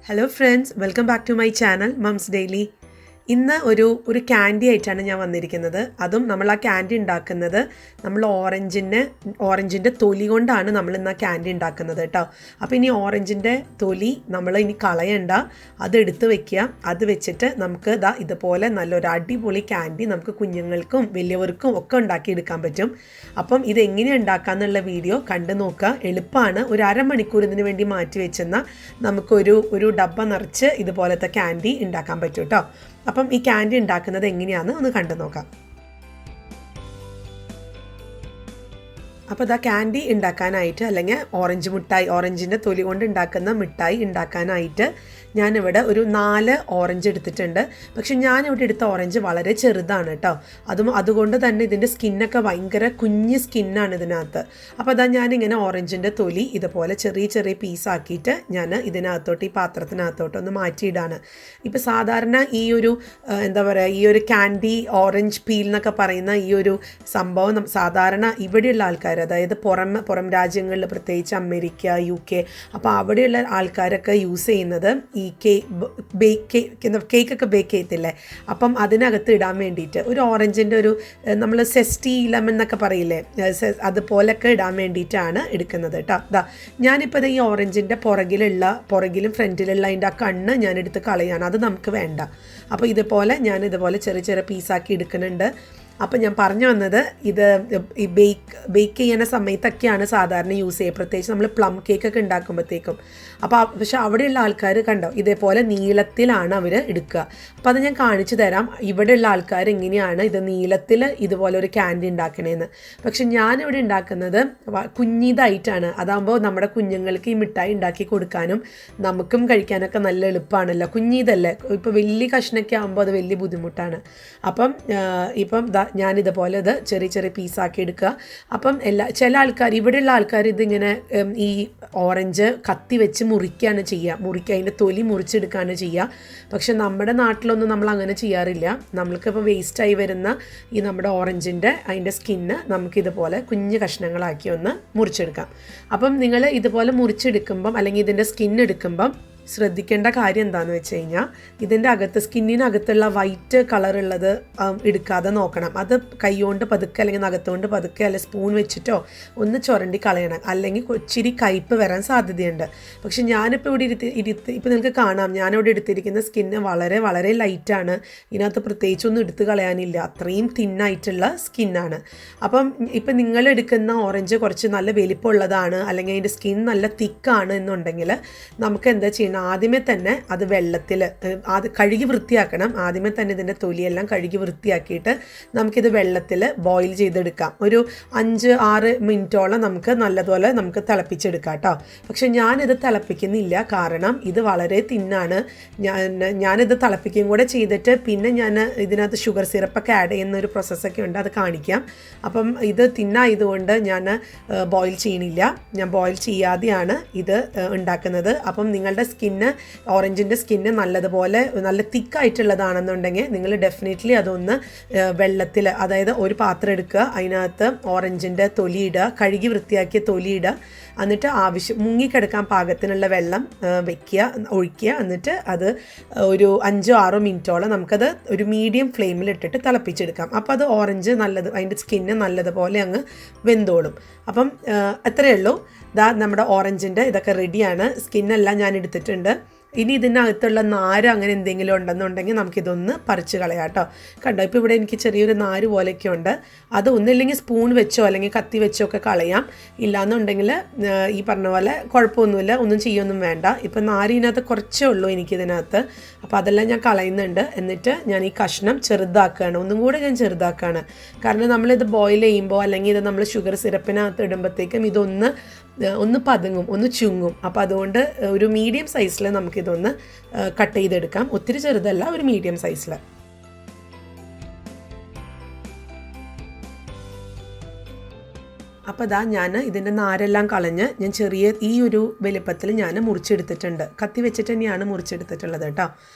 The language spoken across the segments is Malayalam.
Hello friends, welcome back to my channel Mums Daily. ഇന്ന് ഒരു ക്യാൻഡി ആയിട്ടാണ് ഞാൻ വന്നിരിക്കുന്നത്. അതും നമ്മൾ ആ ക്യാൻഡി ഉണ്ടാക്കുന്നത് നമ്മൾ ഓറഞ്ചിൻ്റെ തൊലി കൊണ്ടാണ് നമ്മൾ ഇന്ന് ആ ക്യാൻഡി ഉണ്ടാക്കുന്നത് കേട്ടോ. അപ്പോൾ ഇനി ഓറഞ്ചിൻ്റെ തൊലി നമ്മൾ ഇനി കളയണ്ട, അതെടുത്ത് വെക്കുക. അത് വെച്ചിട്ട് നമുക്ക് ഇതുപോലെ നല്ലൊരു അടിപൊളി ക്യാൻഡി നമുക്ക് കുഞ്ഞുങ്ങൾക്കും വലിയവർക്കും ഒക്കെ ഉണ്ടാക്കിയെടുക്കാൻ പറ്റും. അപ്പം ഇതെങ്ങനെയാണ് ഉണ്ടാക്കാന്നുള്ള വീഡിയോ കണ്ടു നോക്കുക. എളുപ്പമാണ്. ഒരു അരമണിക്കൂർ ഇതിന് വേണ്ടി മാറ്റി വെച്ചെന്നാൽ നമുക്കൊരു ഡബ്ബ നിറച്ച് ഇതുപോലത്തെ ക്യാൻഡി ഉണ്ടാക്കാൻ പറ്റും കേട്ടോ. അപ്പം ഈ ക്യാൻഡി ഉണ്ടാക്കുന്നത് എങ്ങനെയാണെന്ന് ഒന്ന് കണ്ടു നോക്കാം. അപ്പോൾ ക്യാൻഡി ഉണ്ടാക്കാനായിട്ട് അല്ലെങ്കിൽ ഓറഞ്ചിൻ്റെ തൊലി കൊണ്ട് ഉണ്ടാക്കുന്ന മിഠായി ഉണ്ടാക്കാനായിട്ട് ഞാനിവിടെ ഒരു 4 ഓറഞ്ച് എടുത്തിട്ടുണ്ട്. പക്ഷെ ഞാനിവിടെ എടുത്ത ഓറഞ്ച് വളരെ ചെറുതാണ് കേട്ടോ. അതുകൊണ്ട് തന്നെ ഇതിൻ്റെ സ്കിന്നൊക്കെ ഭയങ്കര കുഞ്ഞ് സ്കിന്നാണ് ഇതിനകത്ത്. അപ്പോൾ ഞാനിങ്ങനെ ഓറഞ്ചിൻ്റെ തൊലി ഇതുപോലെ ചെറിയ ചെറിയ പീസാക്കിയിട്ട് ഞാൻ ഇതിനകത്തോട്ട് ഈ പാത്രത്തിനകത്തോട്ട് ഒന്ന് മാറ്റിയിടാണ്. ഇപ്പോൾ സാധാരണ ഈ ഒരു ക്യാൻഡി ഓറഞ്ച് പീൽ എന്നൊക്കെ പറയുന്ന ഈ ഒരു സംഭവം സാധാരണ ഇവിടെയുള്ള ആൾക്കാർ, അതായത് പുറം രാജ്യങ്ങളിൽ, പ്രത്യേകിച്ച് അമേരിക്ക, UK, അപ്പോൾ അവിടെയുള്ള ആൾക്കാരൊക്കെ യൂസ് ചെയ്യുന്നത് ഈ കേക്കൊക്കെ ബേക്ക് ചെയ്യത്തില്ലേ, അപ്പം അതിനകത്ത് ഇടാൻ വേണ്ടിയിട്ട് ഒരു ഓറഞ്ചിൻ്റെ നമ്മൾ സെസ്റ്റി ലെമൺ എന്നൊക്കെ പറയില്ലേ, അതുപോലൊക്കെ ഇടാൻ വേണ്ടിയിട്ടാണ് എടുക്കുന്നത് കേട്ടോ. ഞാനിപ്പോൾ ഈ ഓറഞ്ചിൻ്റെ പുറകിലും ഫ്രണ്ടിലുള്ള അതിൻ്റെ ആ കണ്ണ് ഞാനെടുത്ത് കളയാണ്. അത് നമുക്ക് വേണ്ട. അപ്പോൾ ഞാനിതുപോലെ ചെറിയ ചെറിയ പീസാക്കി എടുക്കുന്നുണ്ട്. അപ്പോൾ ഞാൻ പറഞ്ഞു വന്നത്, ഇത് ഈ ബേക്ക് ചെയ്യുന്ന സമയത്തൊക്കെയാണ് സാധാരണ യൂസ് ചെയ്യുക, പ്രത്യേകിച്ച് നമ്മൾ പ്ലം കേക്കൊക്കെ ഉണ്ടാക്കുമ്പോഴത്തേക്കും. പക്ഷെ അവിടെയുള്ള ആൾക്കാർ കണ്ടോ ഇതേപോലെ നീളത്തിലാണ് അവർ എടുക്കുക. അപ്പോൾ അത് ഞാൻ കാണിച്ചു തരാം, ഇവിടെയുള്ള ആൾക്കാർ എങ്ങനെയാണ് ഇത് നീളത്തിൽ ഇതുപോലെ ഒരു ക്യാൻഡി ഉണ്ടാക്കണേന്ന്. പക്ഷെ ഞാനിവിടെ ഉണ്ടാക്കുന്നത് കുഞ്ഞിതായിട്ടാണ്. അതാകുമ്പോൾ നമ്മുടെ കുഞ്ഞുങ്ങൾക്ക് ഈ മിഠായി ഉണ്ടാക്കി കൊടുക്കാനും നമുക്കും കഴിക്കാനൊക്കെ നല്ല എളുപ്പമാണല്ലോ. കുഞ്ഞിതല്ലേ, ഇപ്പോൾ വലിയ കഷ്ണമൊക്കെ ആകുമ്പോൾ അത് വലിയ ബുദ്ധിമുട്ടാണ്. ഇപ്പം ഞാനിതുപോലെ ചെറിയ ചെറിയ പീസാക്കി എടുക്കുക. അപ്പം ചില ആൾക്കാർ, ഇവിടെയുള്ള ആൾക്കാർ ഇതിങ്ങനെ ഈ ഓറഞ്ച് കത്തി വെച്ച് മുറിക്കുകയാണ് ചെയ്യുക, അതിൻ്റെ തൊലി മുറിച്ചെടുക്കുകയാണ് ചെയ്യുക. പക്ഷെ നമ്മുടെ നാട്ടിലൊന്നും നമ്മൾ അങ്ങനെ ചെയ്യാറില്ല. നമ്മൾക്കിപ്പോൾ വേസ്റ്റായി വരുന്ന ഈ നമ്മുടെ അതിൻ്റെ സ്കിന്ന് നമുക്കിതുപോലെ കുഞ്ഞു കഷ്ണങ്ങളാക്കി ഒന്ന് മുറിച്ചെടുക്കാം. അപ്പം നിങ്ങൾ ഇതുപോലെ മുറിച്ചെടുക്കുമ്പം അല്ലെങ്കിൽ ഇതിൻ്റെ സ്കിന്നെടുക്കുമ്പം ശ്രദ്ധിക്കേണ്ട കാര്യം എന്താണെന്ന് വെച്ച് കഴിഞ്ഞാൽ, ഇതിൻ്റെ സ്കിന്നിനകത്തുള്ള വൈറ്റ് കളറുള്ളത് എടുക്കാതെ നോക്കണം. അത് കൈകൊണ്ട് പതുക്കെ അല്ലെങ്കിൽ നഖത്തുകൊണ്ട് പതുക്കെ അല്ലെങ്കിൽ സ്പൂൺ വെച്ചിട്ടോ ഒന്ന് ചുരണ്ടി കളയണം, അല്ലെങ്കിൽ ഇച്ചിരി കയ്പ്പ് വരാൻ സാധ്യതയുണ്ട്. പക്ഷെ ഞാനിപ്പോൾ ഇപ്പോൾ നിങ്ങൾക്ക് കാണാം, ഞാനിവിടെ എടുത്തിരിക്കുന്ന സ്കിന്ന് വളരെ വളരെ ലൈറ്റാണ്. ഇതിനകത്ത് പ്രത്യേകിച്ചൊന്നും എടുത്ത് കളയാനില്ല, അത്രയും തിന്നായിട്ടുള്ള സ്കിന്നാണ്. അപ്പം ഇപ്പം നിങ്ങൾ എടുക്കുന്ന ഓറഞ്ച് കുറച്ച് നല്ല വലിപ്പമുള്ളതാണ്, അല്ലെങ്കിൽ അതിൻ്റെ സ്കിൻ നല്ല തിക്കാണ് എന്നുണ്ടെങ്കിൽ നമുക്ക് എന്താ ചെയ്യണം, ആദ്യമേ തന്നെ അത് വെള്ളത്തിൽ കഴുകി വൃത്തിയാക്കണം. ആദ്യമേ തന്നെ ഇതിൻ്റെ തൊലിയെല്ലാം കഴുകി വൃത്തിയാക്കിയിട്ട് നമുക്കിത് വെള്ളത്തിൽ ബോയിൽ ചെയ്തെടുക്കാം. ഒരു 5-6 മിനിറ്റോളം നല്ലതുപോലെ നമുക്ക് തിളപ്പിച്ചെടുക്കാം കേട്ടോ. പക്ഷെ ഞാനിത് തിളപ്പിക്കുന്നില്ല, കാരണം ഇത് വളരെ തിന്നാണ്. ഞാനിത് തിളപ്പിക്കുകയും കൂടെ ചെയ്തിട്ട് പിന്നെ ഞാൻ ഇതിനകത്ത് ഷുഗർ സിറപ്പൊക്കെ ആഡ് ചെയ്യുന്ന ഒരു പ്രോസസ്സൊക്കെ ഉണ്ട്, അത് കാണിക്കാം. അപ്പം ഇത് തിന്നായതുകൊണ്ട് ഞാൻ ബോയിൽ ചെയ്യണില്ല, ഞാൻ ബോയിൽ ചെയ്യാതെയാണ് ഇത് ഉണ്ടാക്കുന്നത്. അപ്പം നിങ്ങളുടെ ഓറഞ്ചിൻ്റെ സ്കിന്ന് നല്ലതുപോലെ നല്ല തിക്കായിട്ടുള്ളതാണെന്നുണ്ടെങ്കിൽ നിങ്ങൾ ഡെഫിനറ്റ്ലി അതൊന്ന് വെള്ളത്തിൽ, അതായത് ഒരു പാത്രം എടുക്കുക, അതിനകത്ത് ഓറഞ്ചിൻ്റെ തൊലിയിടുക, കഴുകി വൃത്തിയാക്കിയ തൊലിയിടുക, എന്നിട്ട് മുങ്ങിക്കിടക്കാൻ പാകത്തിനുള്ള വെള്ളം ഒഴിക്കുക. എന്നിട്ട് അത് ഒരു 5-6 മിനിറ്റോളം നമുക്കത് ഒരു മീഡിയം ഫ്ലെയിമിലിട്ടിട്ട് തിളപ്പിച്ചെടുക്കാം. അപ്പോൾ അത് ഓറഞ്ച് അതിൻ്റെ സ്കിന്ന് നല്ലതുപോലെ അങ്ങ് വെന്തോളും. അപ്പം അത്രയേ ഉള്ളൂ. നമ്മുടെ ഓറഞ്ചിൻ്റെ ഇതൊക്കെ റെഡിയാണ്. സ്കിന്നെല്ലാം ഞാൻ എടുത്തിട്ടുണ്ട്. ഇനി ഇതിനകത്തുള്ള നാര് അങ്ങനെ എന്തെങ്കിലും ഉണ്ടെന്നുണ്ടെങ്കിൽ നമുക്കിതൊന്ന് പറിച്ച് കളയാം കേട്ടോ. കണ്ടോ, ഇപ്പോൾ ഇവിടെ എനിക്ക് ചെറിയൊരു നാര് പോലെയൊക്കെ ഉണ്ട്. അത് ഒന്നില്ലെങ്കിൽ സ്പൂൺ വെച്ചോ അല്ലെങ്കിൽ കത്തി വെച്ചോ ഒക്കെ കളയാം. ഇല്ലയെന്നുണ്ടെങ്കിൽ ഈ പറഞ്ഞ പോലെ കുഴപ്പമൊന്നുമില്ല, ഒന്നും ചെയ്യൊന്നും വേണ്ട. ഇപ്പം നാരിനകത്ത് കുറച്ചേ ഉള്ളൂ എനിക്കിതിനകത്ത്. അപ്പോൾ അതെല്ലാം ഞാൻ കളയുന്നുണ്ട്. എന്നിട്ട് ഞാൻ ഈ കഷ്ണം ചെറുതാക്കുകയാണ്, ഒന്നും കൂടെ ഞാൻ ചെറുതാക്കുകയാണ്. കാരണം നമ്മളിത് ബോയിൽ ചെയ്യുമ്പോൾ അല്ലെങ്കിൽ ഇത് നമ്മൾ ഷുഗർ സിറപ്പിനകത്ത് ഇടുമ്പോഴത്തേക്കും ഒന്ന് പതുങ്ങും, ഒന്ന് ചുങ്ങും. അപ്പോൾ അതുകൊണ്ട് ഒരു മീഡിയം സൈസിൽ നമുക്കിതൊന്ന് കട്ട് ചെയ്തെടുക്കാം. ഒത്തിരി ചെറുതല്ല, ഒരു മീഡിയം സൈസിൽ. അപ്പോൾ ഇതാ ഞാൻ ഇതിൻ്റെ നാരെല്ലാം കളഞ്ഞ് ഞാൻ ചെറിയ ഈ ഒരു വലിപ്പത്തിൽ ഞാൻ മുറിച്ചെടുത്തിട്ടുണ്ട്. കത്തി വെച്ചിട്ട് തന്നെയാണ് മുറിച്ചെടുത്തിട്ടുള്ളത് കേട്ടോ.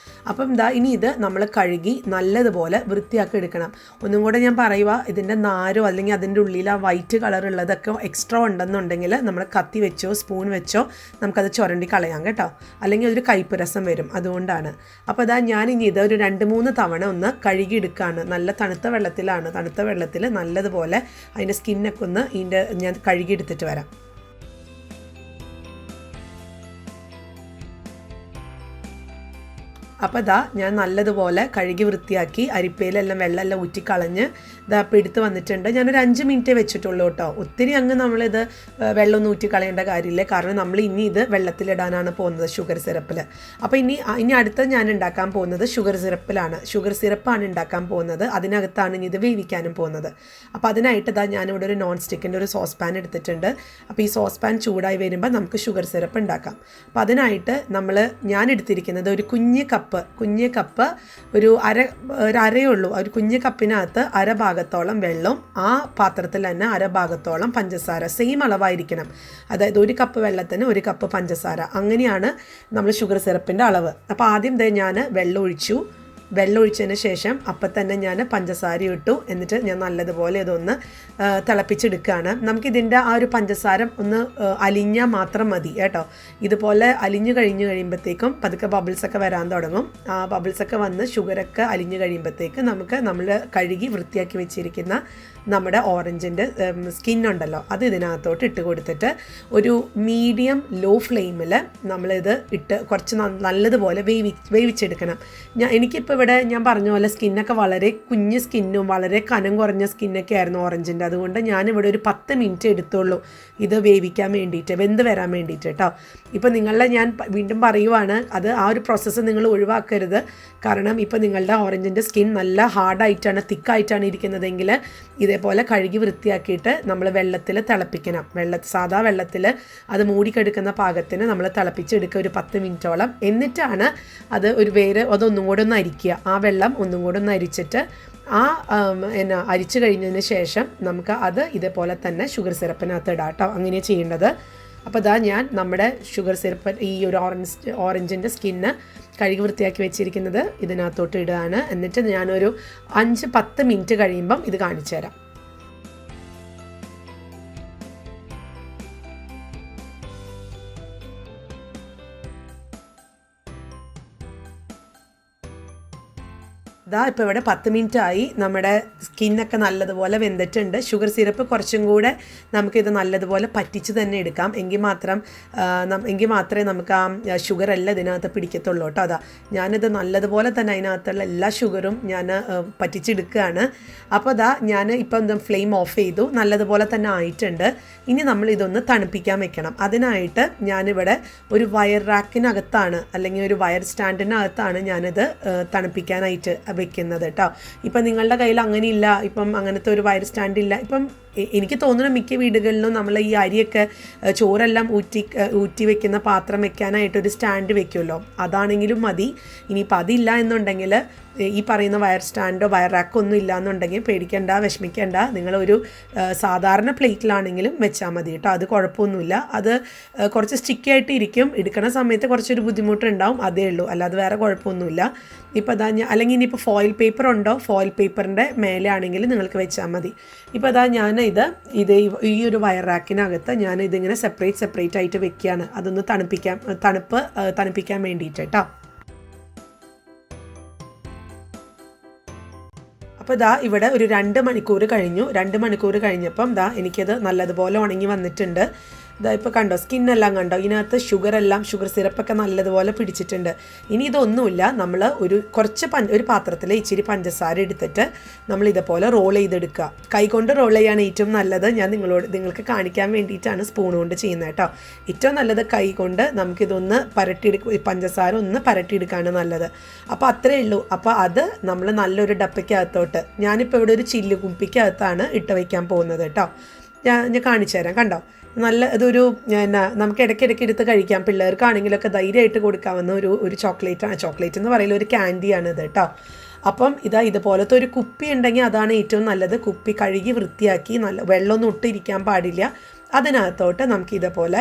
അപ്പം ഇതാ ഇനി ഇത് നമ്മൾ കഴുകി നല്ലതുപോലെ വൃത്തിയാക്കി എടുക്കണം. ഒന്നും കൂടെ ഞാൻ പറയുക, ഇതിൻ്റെ നാരോ അല്ലെങ്കിൽ അതിൻ്റെ ഉള്ളിൽ ആ വൈറ്റ് കളറുള്ളതൊക്കെ എക്സ്ട്രാ ഉണ്ടെന്നുണ്ടെങ്കിൽ നമ്മൾ കത്തി വെച്ചോ സ്പൂൺ വെച്ചോ നമുക്കത് ചുരണ്ടി കളയാം കേട്ടോ. അല്ലെങ്കിൽ അതൊരു കയ്പ്പ് രസം വരും, അതുകൊണ്ടാണ്. അപ്പോൾ ഇതാ ഞാൻ ഇനി ഇത് ഒരു 2-3 തവണ ഒന്ന് കഴുകിയെടുക്കുകയാണ്. നല്ല തണുത്ത വെള്ളത്തിലാണ്. തണുത്ത വെള്ളത്തിൽ നല്ലതുപോലെ അതിൻ്റെ സ്കിന്നൊക്കെ ഒന്ന് ഞാൻ കഴുകിയെടുത്തിട്ട് വരാം. അപ്പോൾ ഇതാ ഞാൻ നല്ലതുപോലെ കഴുകി വൃത്തിയാക്കി അരിപ്പയിലെല്ലാം വെള്ളമെല്ലാം ഊറ്റിക്കളഞ്ഞ് ഇതാ അപ്പോൾ എടുത്ത് വന്നിട്ടുണ്ട്. ഞാനൊരു 5 മിനിറ്റേ വെച്ചിട്ടുള്ളൂ കേട്ടോ. ഒത്തിരി അങ്ങ് നമ്മളിത് വെള്ളമൊന്നും ഊറ്റിക്കളയേണ്ട കാര്യമില്ല. കാരണം നമ്മൾ ഇനി ഇത് വെള്ളത്തിലിടാനാണ് പോകുന്നത്, ഷുഗർ സിറപ്പിൽ. അപ്പോൾ ഇനി അടുത്ത് ഞാൻ ഉണ്ടാക്കാൻ പോകുന്നത് ഷുഗർ സിറപ്പിലാണ്. ഷുഗർ സിറപ്പാണ് ഉണ്ടാക്കാൻ പോകുന്നത്. അതിനകത്താണ് ഇനി ഇത് വേവിക്കാനും പോകുന്നത്. അപ്പോൾ അതിനായിട്ട് ഇതാ ഞാനിവിടെ ഒരു നോൺ സ്റ്റിക്കിൻ്റെ ഒരു സോസ് പാൻ എടുത്തിട്ടുണ്ട്. അപ്പോൾ ഈ സോസ് പാൻ ചൂടായി വരുമ്പോൾ നമുക്ക് ഷുഗർ സിറപ്പ് ഉണ്ടാക്കാം. അപ്പോൾ അതിനായിട്ട് ഞാൻ എടുത്തിരിക്കുന്നത് ഒരു കുഞ്ഞ് കപ്പ് ഒരു അരയേ ഉള്ളൂ. ഒരു കുഞ്ഞ് കപ്പിനകത്ത് അര ഭാഗത്തോളം വെള്ളവും ആ പാത്രത്തിൽ തന്നെ അര ഭാഗത്തോളം പഞ്ചസാര സെയിം അളവായിരിക്കണം. അതായത് 1 കപ്പ് വെള്ളത്തിന് 1 കപ്പ് പഞ്ചസാര, അങ്ങനെയാണ് നമ്മൾ ഷുഗർ സിറപ്പിൻ്റെ അളവ്. അപ്പോൾ ആദ്യം ഞാൻ വെള്ളം ഒഴിച്ചതിന് ശേഷം അപ്പം തന്നെ ഞാൻ പഞ്ചസാര ഇട്ടു. എന്നിട്ട് ഞാൻ നല്ലതുപോലെ ഇതൊന്ന് തിളപ്പിച്ചെടുക്കുകയാണ്. നമുക്കിതിൻ്റെ ആ ഒരു പഞ്ചസാര ഒന്ന് അലിഞ്ഞാൽ മാത്രം മതി കേട്ടോ. ഇതുപോലെ അലിഞ്ഞു കഴിയുമ്പോഴത്തേക്കും പതുക്കെ ബബിൾസൊക്കെ വരാൻ തുടങ്ങും. ആ ബബിൾസൊക്കെ വന്ന് ഷുഗറൊക്കെ അലിഞ്ഞു കഴിയുമ്പോഴത്തേക്ക് നമ്മൾ കഴുകി വൃത്തിയാക്കി വെച്ചിരിക്കുന്ന നമ്മുടെ ഓറഞ്ചിൻ്റെ സ്കിന്നുണ്ടല്ലോ അത് ഇതിനകത്തോട്ട് ഇട്ട് കൊടുത്തിട്ട് ഒരു മീഡിയം ലോ ഫ്ലെയിമിൽ നമ്മളിത് ഇട്ട് കുറച്ച് നല്ലതുപോലെ വേവിച്ചെടുക്കണം. എനിക്കിപ്പോൾ ഇവിടെ ഞാൻ പറഞ്ഞ പോലെ സ്കിന്നൊക്കെ വളരെ കുഞ്ഞ് സ്കിന്നും വളരെ കനം കുറഞ്ഞ സ്കിന്നൊക്കെ ആയിരുന്നു ഓറഞ്ചിൻ്റെ. അതുകൊണ്ട് ഞാനിവിടെ ഒരു 10 മിനിറ്റ് എടുത്തുള്ളൂ ഇത് വേവിക്കാൻ വേണ്ടിയിട്ട്, വെന്ത് വരാൻ വേണ്ടിയിട്ട് കേട്ടോ. ഇപ്പോൾ ഞാൻ വീണ്ടും പറയുവാണ്, അത് ആ ഒരു പ്രോസസ്സ് നിങ്ങൾ ഒഴിവാക്കരുത്. കാരണം ഇപ്പോൾ നിങ്ങളുടെ ഓറഞ്ചിൻ്റെ സ്കിൻ നല്ല ഹാർഡായിട്ടാണ് തിക്കായിട്ടാണ് ഇരിക്കുന്നതെങ്കിൽ ഇതേപോലെ കഴുകി വൃത്തിയാക്കിയിട്ട് നമ്മൾ വെള്ളത്തിൽ തിളപ്പിക്കണം. സാധാ വെള്ളത്തിൽ അത് മൂടിക്കെടുക്കുന്ന പാകത്തിന് നമ്മൾ തിളപ്പിച്ചെടുക്കുക ഒരു 10 മിനിറ്റോളം. എന്നിട്ടാണ് അത് അതൊന്നും കൂടെ ഒന്ന് അരിക്കുക. ആ വെള്ളം ഒന്നും കൂടെ ഒന്ന് അരിച്ചിട്ട് അരിച്ചു കഴിഞ്ഞതിന് ശേഷം നമുക്ക് അത് ഇതേപോലെ തന്നെ ഷുഗർ സിറപ്പിനകത്ത് ഇടാം കേട്ടോ. അങ്ങനെ ചെയ്യേണ്ടത്. അപ്പോൾ ഞാൻ നമ്മുടെ ഷുഗർ സിറപ്പ് ഈ ഒരു ഓറഞ്ചിൻ്റെ സ്കിന്ന് കഴുകി വൃത്തിയാക്കി വെച്ചിരിക്കുന്നത് ഇതിനകത്തോട്ട് ഇടുകയാണ്. എന്നിട്ട് ഞാനൊരു 5-10 മിനിറ്റ് കഴിയുമ്പം ഇത് കാണിച്ചു തരാം. ഇപ്പോൾ ഇവിടെ 10 മിനിറ്റ് ആയി. നമ്മുടെ സ്കിന്നൊക്കെ നല്ലതുപോലെ വെന്തിട്ടുണ്ട്. ഷുഗർ സിറപ്പ് കുറച്ചും കൂടെ നമുക്കിത് നല്ലതുപോലെ പറ്റിച്ച് തന്നെ എടുക്കാം. എങ്കിൽ മാത്രമേ നമുക്ക് ആ ഷുഗറെല്ലാം ഇതിനകത്ത് പിടിക്കത്തുള്ളൂ കേട്ടോ. ഞാനിത് നല്ലതുപോലെ തന്നെ അതിനകത്തുള്ള എല്ലാ ഷുഗറും ഞാൻ പറ്റിച്ചെടുക്കുകയാണ്. അപ്പോൾ ഞാൻ ഇപ്പം ഫ്ലെയിം ഓഫ് ചെയ്തു. നല്ലതുപോലെ തന്നെ ആയിട്ടുണ്ട്. ഇനി നമ്മൾ ഇതൊന്ന് തണുപ്പിക്കാൻ വെക്കണം. അതിനായിട്ട് ഞാനിവിടെ ഒരു വയർ റാക്കിനകത്താണ് അല്ലെങ്കിൽ ഒരു വയർ സ്റ്റാൻഡിനകത്താണ് ഞാനിത് തണുപ്പിക്കാനായിട്ട് വെക്കുന്നത് കേട്ടോ. ഇപ്പം നിങ്ങളുടെ കയ്യിൽ അങ്ങനെയില്ല, ഇപ്പം അങ്ങനത്തെ ഒരു വയർ സ്റ്റാൻഡ് ഇല്ല. ഇപ്പം എനിക്ക് തോന്നുന്നു മിക്ക വീടുകളിലും നമ്മൾ ഈ അരിയൊക്കെ ചോറെല്ലാം ഊറ്റി വെക്കുന്ന പാത്രം വെക്കാനായിട്ടൊരു സ്റ്റാൻഡ് വെക്കുമല്ലോ, അതാണെങ്കിലും മതി. ഇനിയിപ്പോൾ അതില്ല എന്നുണ്ടെങ്കിൽ ഈ പറയുന്ന വയർ സ്റ്റാൻഡോ വയർ റാക്കോ ഒന്നും ഇല്ല എന്നുണ്ടെങ്കിൽ പേടിക്കേണ്ട, വിഷമിക്കേണ്ട. നിങ്ങളൊരു സാധാരണ പ്ലേറ്റിലാണെങ്കിലും വെച്ചാൽ മതി കേട്ടോ. അത് കുഴപ്പമൊന്നുമില്ല. അത് കുറച്ച് സ്റ്റിക്കി ആയിട്ട് ഇരിക്കും. എടുക്കുന്ന സമയത്ത് കുറച്ചൊരു ബുദ്ധിമുട്ടുണ്ടാവും, അതേ ഉള്ളൂ. അല്ലാതെ വേറെ കുഴപ്പമൊന്നുമില്ല. ഇപ്പോൾ അല്ലെങ്കിൽ ഇനിയിപ്പോൾ ഫോയിൽ പേപ്പർ ഉണ്ടോ, ഫോയിൽ പേപ്പറിൻ്റെ മേലെ ആണെങ്കിൽ നിങ്ങൾക്ക് വെച്ചാൽ മതി. ഇപ്പോൾ ഞാൻ ഈ ഒരു വയർ റാക്കിനകത്ത് ഞാൻ ഇതിങ്ങനെ സെപ്പറേറ്റ് ആയിട്ട് വെക്കുകയാണ്. അതൊന്ന് തണുപ്പിക്കാൻ വേണ്ടിയിട്ട് കേട്ടോ. അപ്പോൾ ഇവിടെ ഒരു 2 മണിക്കൂർ കഴിഞ്ഞു. 2 മണിക്കൂർ കഴിഞ്ഞപ്പം എനിക്കത് നല്ലതുപോലെ ഉണങ്ങി വന്നിട്ടുണ്ട്. ഇപ്പോൾ കണ്ടോ, സ്കിന്നെല്ലാം കണ്ടോ, ഇതിനകത്ത് ഷുഗർ സിറപ്പൊക്കെ നല്ലതുപോലെ പിടിച്ചിട്ടുണ്ട്. ഇനി ഇതൊന്നുമില്ല, നമ്മൾ ഒരു പാത്രത്തിൽ ഇച്ചിരി പഞ്ചസാര എടുത്തിട്ട് നമ്മൾ ഇതുപോലെ റോൾ ചെയ്തെടുക്കുക. കൈകൊണ്ട് റോൾ ചെയ്യാണ് ഏറ്റവും നല്ലത്. ഞാൻ നിങ്ങൾക്ക് കാണിക്കാൻ വേണ്ടിയിട്ടാണ് സ്പൂൺ കൊണ്ട് ചെയ്യുന്നത് കേട്ടോ. ഏറ്റവും നല്ലത് കൈ കൊണ്ട് നമുക്കിതൊന്ന് പഞ്ചസാര ഒന്ന് പരട്ടിയെടുക്കുകയാണ് നല്ലത്. അപ്പോൾ അത്രയേ ഉള്ളൂ. അപ്പോൾ അത് നമ്മൾ നല്ലൊരു ഡപ്പയ്ക്കകത്തോട്ട്, ഞാനിപ്പോൾ ഇവിടെ ഒരു ചില്ല് കുപ്പിക്കകത്താണ് ഇട്ട് വയ്ക്കാൻ പോകുന്നത് കേട്ടോ. ഞാൻ കാണിച്ചു തരാം. കണ്ടോ, നല്ല ഇതൊരു എന്നാ നമുക്ക് ഇടയ്ക്കിടയ്ക്ക് എടുത്ത് കഴിക്കാം, പിള്ളേർക്കാണെങ്കിലൊക്കെ ധൈര്യമായിട്ട് കൊടുക്കാവുന്ന ഒരു ചോക്ലേറ്റ് എന്ന് പറയുന്ന ഒരു ക്യാൻഡിയാണ് ഇത് കേട്ടോ. അപ്പം ഇതുപോലത്തെ ഒരു കുപ്പി ഉണ്ടെങ്കിൽ അതാണ് ഏറ്റവും നല്ലത്. കുപ്പി കഴുകി വൃത്തിയാക്കി നല്ല വെള്ളമൊന്നും ഇട്ടിരിക്കാൻ പാടില്ല. അതിനകത്തോട്ട് നമുക്ക് ഇതുപോലെ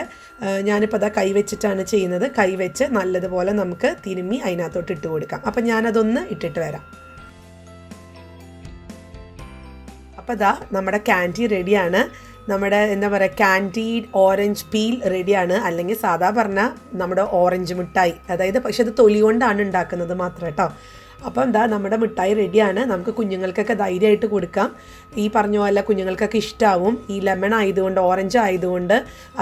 ഞാനിപ്പോൾ കൈ വെച്ചിട്ടാണ് ചെയ്യുന്നത്. കൈ വെച്ച് നല്ലതുപോലെ നമുക്ക് തിരുമ്മി അതിനകത്തോട്ട് ഇട്ട് കൊടുക്കാം. അപ്പം ഞാനതൊന്ന് ഇട്ടിട്ട് വരാം. അപ്പോൾ നമ്മുടെ ക്യാൻഡി റെഡിയാണ്. നമ്മുടെ എന്താ പറയുക, ക്യാൻഡീഡ് ഓറഞ്ച് പീൽ റെഡിയാണ്. അല്ലെങ്കിൽ സാധാ പറഞ്ഞാൽ നമ്മുടെ ഓറഞ്ച് മിഠായി, അതായത് പക്ഷെ അത് തൊലി കൊണ്ടാണ് ഉണ്ടാക്കുന്നത് മാത്രം കേട്ടോ. അപ്പം നമ്മുടെ മിഠായി റെഡിയാണ്. നമുക്ക് കുഞ്ഞുങ്ങൾക്കൊക്കെ ധൈര്യമായിട്ട് കൊടുക്കാം. ഈ പറഞ്ഞ പോലെ കുഞ്ഞുങ്ങൾക്കൊക്കെ ഇഷ്ടമാവും. ഈ ലെമൺ ആയതുകൊണ്ട്, ഓറഞ്ച് ആയതുകൊണ്ട്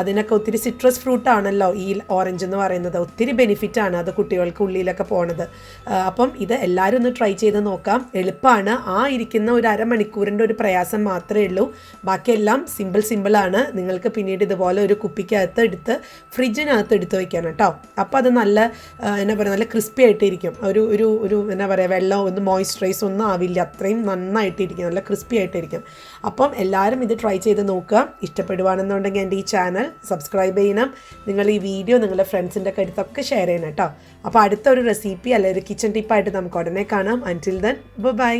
അതിനൊക്കെ ഒത്തിരി സിട്രസ് ഫ്രൂട്ടാണല്ലോ ഈ ഓറഞ്ച് എന്ന് പറയുന്നത്. ഒത്തിരി ബെനിഫിറ്റാണ് അത് കുട്ടികൾക്ക് ഉള്ളിലൊക്കെ പോണത്. അപ്പം ഇത് എല്ലാവരും ഒന്ന് ട്രൈ ചെയ്ത് നോക്കാം. എളുപ്പമാണ്. ഇരിക്കുന്ന ഒരു അരമണിക്കൂറിൻ്റെ ഒരു പ്രയാസം മാത്രമേ ഉള്ളൂ. ബാക്കിയെല്ലാം സിമ്പിളാണ്. നിങ്ങൾക്ക് പിന്നീട് ഇതുപോലെ ഒരു കുപ്പിക്കകത്ത് എടുത്ത് ഫ്രിഡ്ജിനകത്ത് എടുത്ത് വയ്ക്കണം കേട്ടോ. അപ്പോൾ അത് നല്ല എന്നാ പറയുക, നല്ല ക്രിസ്പി ആയിട്ടിരിക്കും. ഒരു എന്നാ പറയുക, വെള്ളം ഒന്ന് മോയ്സ്ചറൈസ് ഒന്നും ആവില്ല. അത്രയും നന്നായിട്ടിരിക്കും, നല്ല ക്രിസ്പി ആയിട്ടിരിക്കും. അപ്പം എല്ലാവരും ഇത് ട്രൈ ചെയ്ത് നോക്കുക. ഇഷ്ടപ്പെടുവാണെന്നുണ്ടെങ്കിൽ എൻ്റെ ഈ ചാനൽ സബ്സ്ക്രൈബ് ചെയ്യണം. നിങ്ങൾ ഈ വീഡിയോ നിങ്ങളുടെ ഫ്രണ്ട്സിൻ്റെ കരുത്തൊക്കെ ഷെയർ ചെയ്യണം കേട്ടോ. അപ്പോൾ അടുത്തൊരു റെസിപ്പി അല്ലെങ്കിൽ ഒരു കിച്ചൺ ടിപ്പായിട്ട് നമുക്ക് ഉടനെ കാണാം. അൻറ്റിൽ ദെൻ ബൈ.